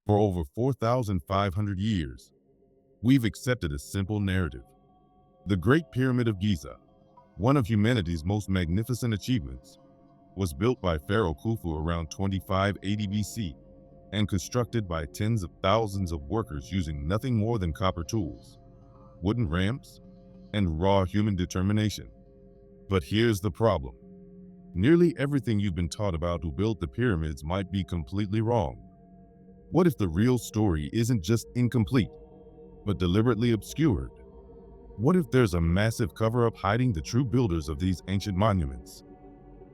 For over 4,500 years, we've accepted a simple narrative. The Great Pyramid of Giza, one of humanity's most magnificent achievements, was built by Pharaoh Khufu around 2580 BC and constructed by tens of thousands of workers using nothing more than copper tools, wooden ramps, and raw human determination. But here's the problem. Nearly everything you've been taught about who built the pyramids might be completely wrong. What if the real story isn't just incomplete, but deliberately obscured? What if there's a massive cover-up hiding the true builders of these ancient monuments?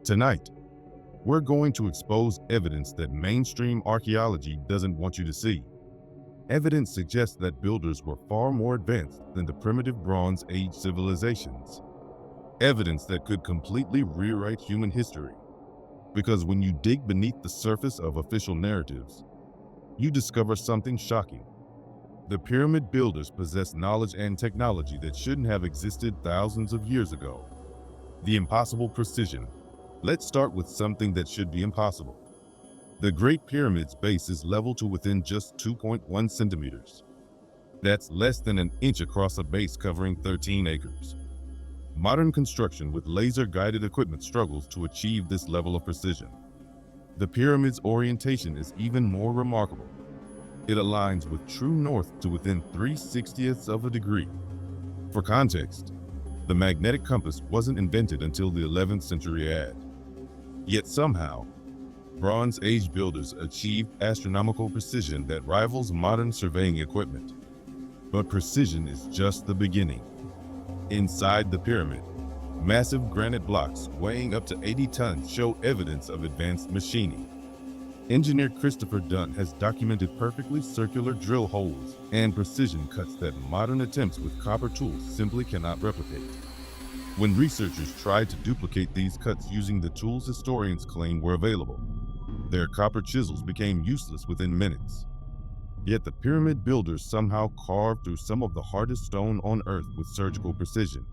Tonight, we're going to expose evidence that mainstream archaeology doesn't want you to see. Evidence suggests that builders were far more advanced than the primitive Bronze Age civilizations. Evidence that could completely rewrite human history. Because when you dig beneath the surface of official narratives, you discover something shocking. The pyramid builders possessed knowledge and technology that shouldn't have existed thousands of years ago. The impossible precision. Let's start with something that should be impossible. The Great Pyramid's base is level to within just 2.1 centimeters. That's less than an inch across a base covering 13 acres. Modern construction with laser-guided equipment struggles to achieve this level of precision. The pyramid's orientation is even more remarkable. It aligns with true north to within 3/60ths of a degree. For context, the magnetic compass wasn't invented until the 11th century AD. Yet somehow, Bronze Age builders achieved astronomical precision that rivals modern surveying equipment. But precision is just the beginning. Inside the pyramid, massive granite blocks weighing up to 80 tons show evidence of advanced machining. Engineer Christopher Dunn has documented perfectly circular drill holes and precision cuts that modern attempts with copper tools simply cannot replicate. When researchers tried to duplicate these cuts using the tools historians claim were available, their copper chisels became useless within minutes. Yet the pyramid builders somehow carved through some of the hardest stone on Earth with surgical precision.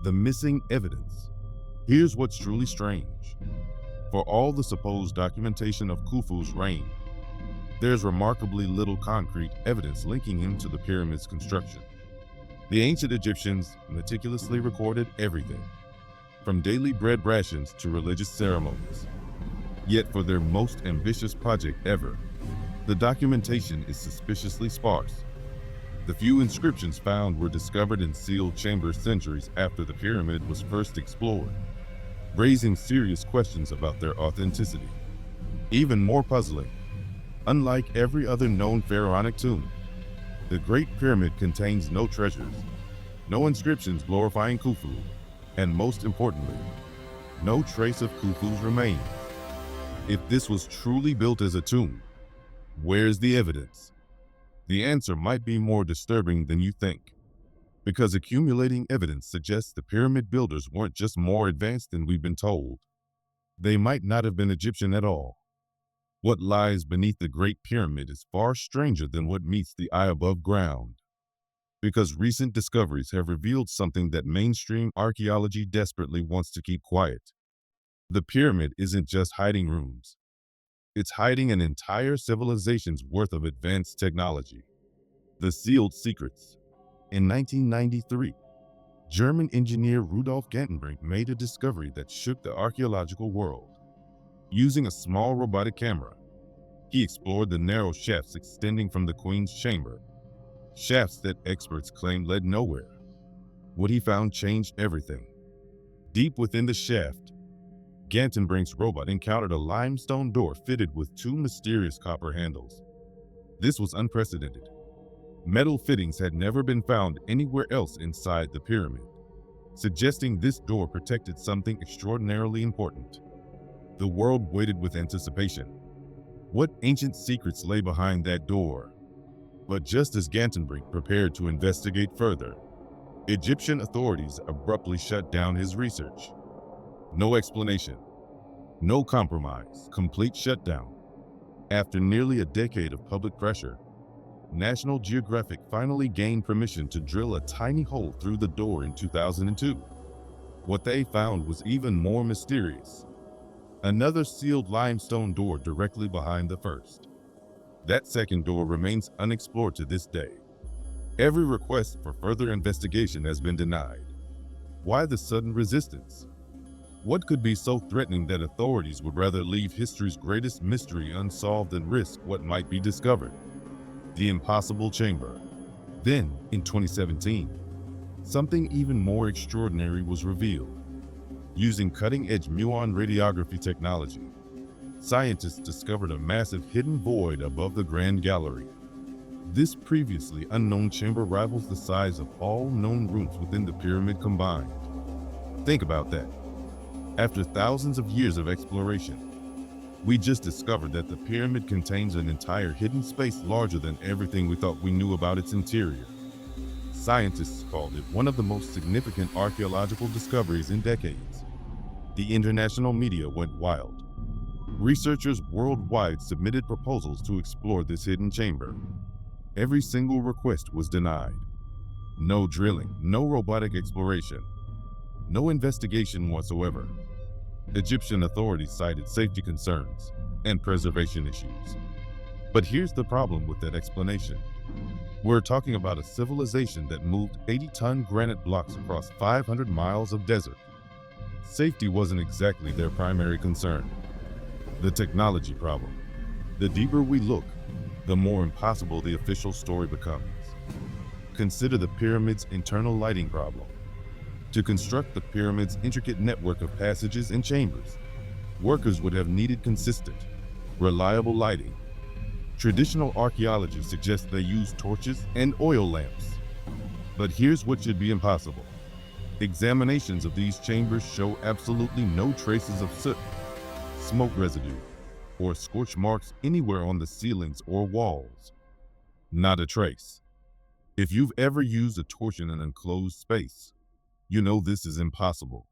The missing evidence. Here's what's truly strange. For all the supposed documentation of Khufu's reign, there's remarkably little concrete evidence linking him to the pyramid's construction. The ancient Egyptians meticulously recorded everything, from daily bread rations to religious ceremonies. Yet for their most ambitious project ever, the documentation is suspiciously sparse. The few inscriptions found were discovered in sealed chambers centuries after the pyramid was first explored, raising serious questions about their authenticity. Even more puzzling, unlike every other known pharaonic tomb, the Great Pyramid contains no treasures, no inscriptions glorifying Khufu, and most importantly, no trace of Khufu's remains. If this was truly built as a tomb, where's the evidence? The answer might be more disturbing than you think, because accumulating evidence suggests the pyramid builders weren't just more advanced than we've been told. They might not have been Egyptian at all. What lies beneath the Great Pyramid is far stranger than what meets the eye above ground, because recent discoveries have revealed something that mainstream archaeology desperately wants to keep quiet. The pyramid isn't just hiding rooms. It's hiding an entire civilization's worth of advanced technology. The sealed secrets. In 1993, German engineer Rudolf Gantenbrink made a discovery that shook the archaeological world. Using a small robotic camera, he explored the narrow shafts extending from the Queen's chamber, shafts that experts claimed led nowhere. What he found changed everything. Deep within the shaft, Gantenbrink's robot encountered a limestone door fitted with two mysterious copper handles. This was unprecedented. Metal fittings had never been found anywhere else inside the pyramid, suggesting this door protected something extraordinarily important. The world waited with anticipation. What ancient secrets lay behind that door? But just as Gantenbrink prepared to investigate further, Egyptian authorities abruptly shut down his research. No explanation, no compromise, complete shutdown. After nearly a decade of public pressure, National Geographic finally gained permission to drill a tiny hole through the door in 2002. What they found was even more mysterious. Another sealed limestone door directly behind the first. That second door remains unexplored to this day. Every request for further investigation has been denied. Why the sudden resistance? What could be so threatening that authorities would rather leave history's greatest mystery unsolved than risk what might be discovered? The impossible chamber. Then, in 2017, something even more extraordinary was revealed. Using cutting-edge muon radiography technology, scientists discovered a massive hidden void above the Grand Gallery. This previously unknown chamber rivals the size of all known rooms within the pyramid combined. Think about that. After thousands of years of exploration, we just discovered that the pyramid contains an entire hidden space larger than everything we thought we knew about its interior. Scientists called it one of the most significant archaeological discoveries in decades. The international media went wild. Researchers worldwide submitted proposals to explore this hidden chamber. Every single request was denied. No drilling, no robotic exploration, no investigation whatsoever. Egyptian authorities cited safety concerns and preservation issues. But here's the problem with that explanation. We're talking about a civilization that moved 80-ton granite blocks across 500 miles of desert. Safety wasn't exactly their primary concern. The technology problem. The deeper we look, the more impossible the official story becomes. Consider the pyramid's internal lighting problem. To construct the pyramid's intricate network of passages and chambers, workers would have needed consistent, reliable lighting. Traditional archaeology suggests they used torches and oil lamps. But here's what should be impossible. Examinations of these chambers show absolutely no traces of soot, smoke residue, or scorch marks anywhere on the ceilings or walls. Not a trace. If you've ever used a torch in an enclosed space, you know this is impossible.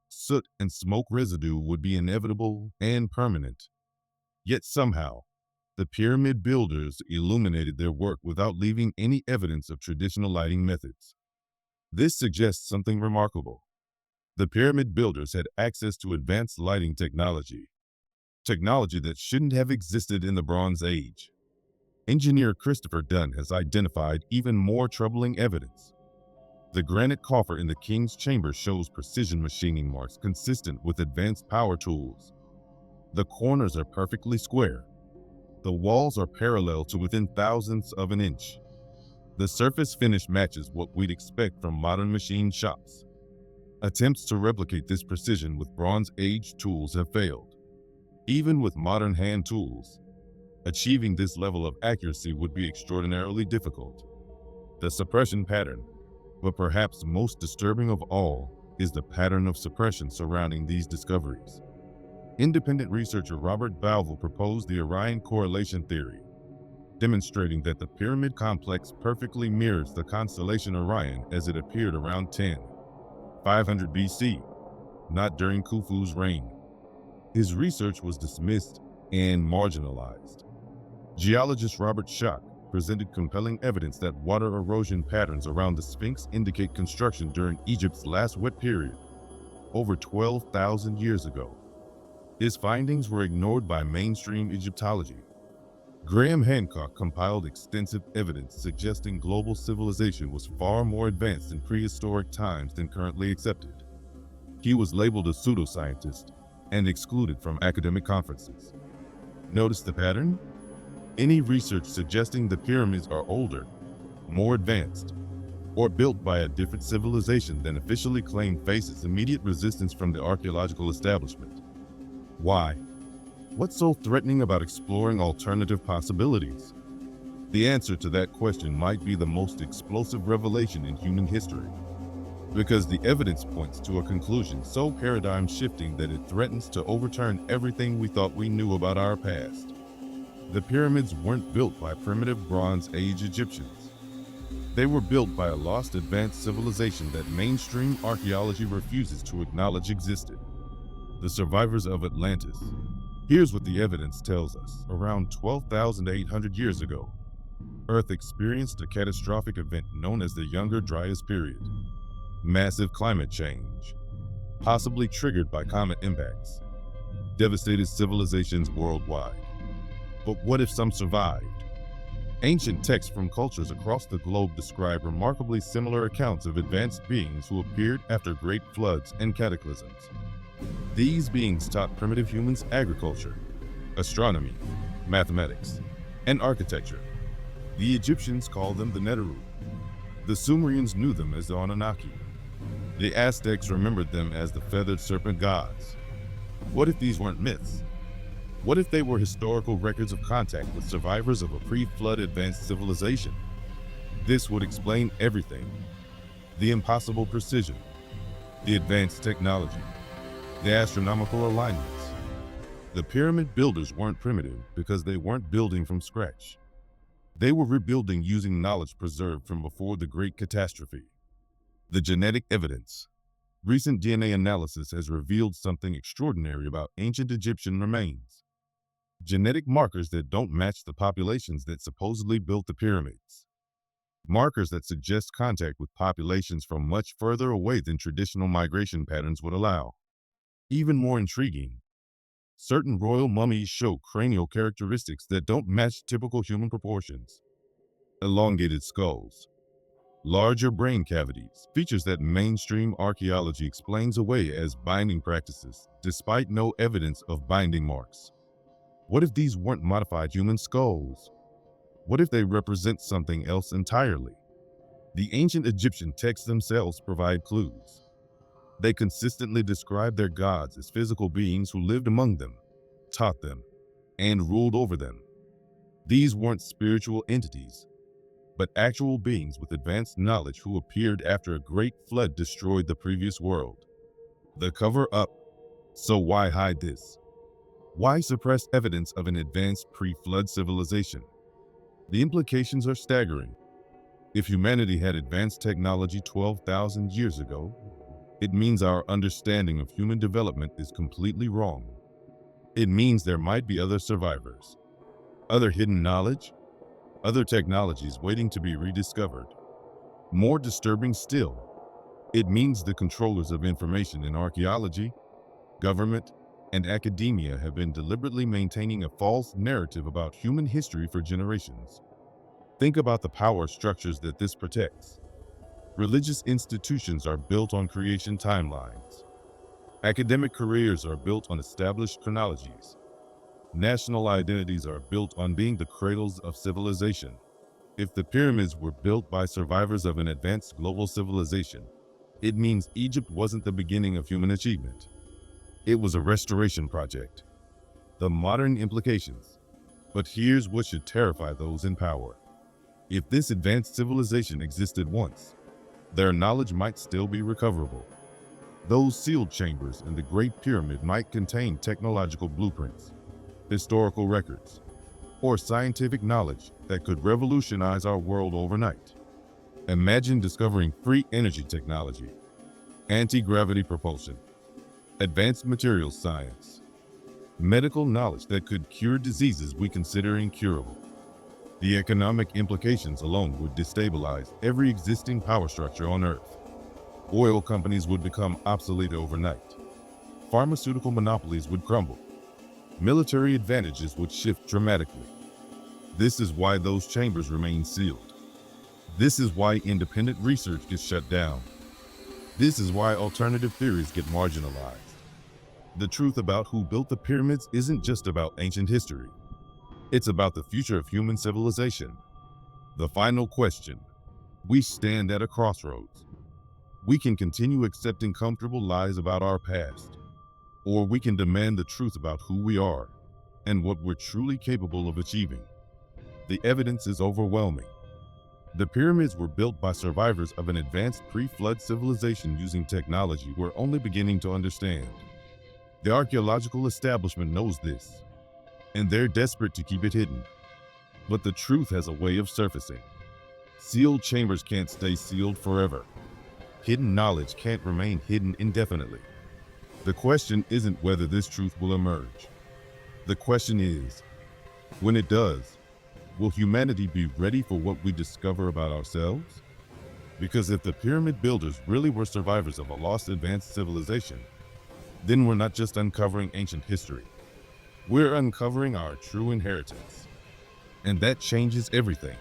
Soot and smoke residue would be inevitable and permanent. Yet somehow, the pyramid builders illuminated their work without leaving any evidence of traditional lighting methods. This suggests something remarkable. The pyramid builders had access to advanced lighting technology that shouldn't have existed in the Bronze Age. Engineer Christopher Dunn has identified even more troubling evidence. The granite coffer in the king's chamber shows precision machining marks consistent with advanced power tools. The corners are perfectly square. The walls are parallel to within thousandths of an inch. The surface finish matches what we'd expect from modern machine shops. Attempts to replicate this precision with Bronze Age tools have failed. Even with modern hand tools, achieving this level of accuracy would be extraordinarily difficult. The suppression pattern, but perhaps most disturbing of all, is the pattern of suppression surrounding these discoveries. Independent researcher Robert Bauval proposed the Orion correlation theory, demonstrating that the pyramid complex perfectly mirrors the constellation Orion as it appeared around 500 BC, not during Khufu's reign. His research was dismissed and marginalized. Geologist Robert Schoch presented compelling evidence that water erosion patterns around the Sphinx indicate construction during Egypt's last wet period, over 12,000 years ago. His findings were ignored by mainstream Egyptology. Graham Hancock compiled extensive evidence suggesting global civilization was far more advanced in prehistoric times than currently accepted. He was labeled a pseudoscientist and excluded from academic conferences. Notice the pattern? Any research suggesting the pyramids are older, more advanced, or built by a different civilization than officially claimed faces immediate resistance from the archaeological establishment. Why? What's so threatening about exploring alternative possibilities? The answer to that question might be the most explosive revelation in human history, because the evidence points to a conclusion so paradigm-shifting that it threatens to overturn everything we thought we knew about our past. The pyramids weren't built by primitive Bronze Age Egyptians. They were built by a lost advanced civilization that mainstream archaeology refuses to acknowledge existed. The survivors of Atlantis. Here's what the evidence tells us. Around 12,800 years ago, Earth experienced a catastrophic event known as the Younger Dryas period. Massive climate change, possibly triggered by comet impacts, devastated civilizations worldwide. But what if some survived? Ancient texts from cultures across the globe describe remarkably similar accounts of advanced beings who appeared after great floods and cataclysms. These beings taught primitive humans agriculture, astronomy, mathematics, and architecture. The Egyptians called them the Neteru. The Sumerians knew them as the Anunnaki. The Aztecs remembered them as the feathered serpent gods. What if these weren't myths? What if they were historical records of contact with survivors of a pre-flood advanced civilization? This would explain everything. The impossible precision, the advanced technology, the astronomical alignments. The pyramid builders weren't primitive because they weren't building from scratch. They were rebuilding using knowledge preserved from before the Great Catastrophe. The genetic evidence. Recent DNA analysis has revealed something extraordinary about ancient Egyptian remains. Genetic markers that don't match the populations that supposedly built the pyramids. Markers that suggest contact with populations from much further away than traditional migration patterns would allow. Even more intriguing, certain royal mummies show cranial characteristics that don't match typical human proportions. Elongated skulls, larger brain cavities, features that mainstream archaeology explains away as binding practices, despite no evidence of binding marks. What if these weren't modified human skulls? What if they represent something else entirely? The ancient Egyptian texts themselves provide clues. They consistently describe their gods as physical beings who lived among them, taught them, and ruled over them. These weren't spiritual entities, but actual beings with advanced knowledge who appeared after a great flood destroyed the previous world. The cover-up. So why hide this? Why suppress evidence of an advanced pre-flood civilization? The implications are staggering. If humanity had advanced technology 12,000 years ago, it means our understanding of human development is completely wrong. It means there might be other survivors, other hidden knowledge, other technologies waiting to be rediscovered. More disturbing still, it means the controllers of information in archaeology, government, and academia have been deliberately maintaining a false narrative about human history for generations. Think about the power structures that this protects. Religious institutions are built on creation timelines. Academic careers are built on established chronologies. National identities are built on being the cradles of civilization. If the pyramids were built by survivors of an advanced global civilization, it means Egypt wasn't the beginning of human achievement. It was a restoration project. The modern implications. But here's what should terrify those in power. If this advanced civilization existed once, their knowledge might still be recoverable. Those sealed chambers in the Great Pyramid might contain technological blueprints, historical records, or scientific knowledge that could revolutionize our world overnight. Imagine discovering free energy technology, anti-gravity propulsion, advanced materials science, medical knowledge that could cure diseases we consider incurable. The economic implications alone would destabilize every existing power structure on Earth. Oil companies would become obsolete overnight. Pharmaceutical monopolies would crumble. Military advantages would shift dramatically. This is why those chambers remain sealed. This is why independent research gets shut down. This is why alternative theories get marginalized. The truth about who built the pyramids isn't just about ancient history. It's about the future of human civilization. The final question. We stand at a crossroads. We can continue accepting comfortable lies about our past, or we can demand the truth about who we are and what we're truly capable of achieving. The evidence is overwhelming. The pyramids were built by survivors of an advanced pre-flood civilization using technology we're only beginning to understand. The archaeological establishment knows this, and they're desperate to keep it hidden. But the truth has a way of surfacing. Sealed chambers can't stay sealed forever. Hidden knowledge can't remain hidden indefinitely. The question isn't whether this truth will emerge. The question is, when it does, will humanity be ready for what we discover about ourselves? Because if the pyramid builders really were survivors of a lost advanced civilization, then we're not just uncovering ancient history. We're uncovering our true inheritance. And that changes everything.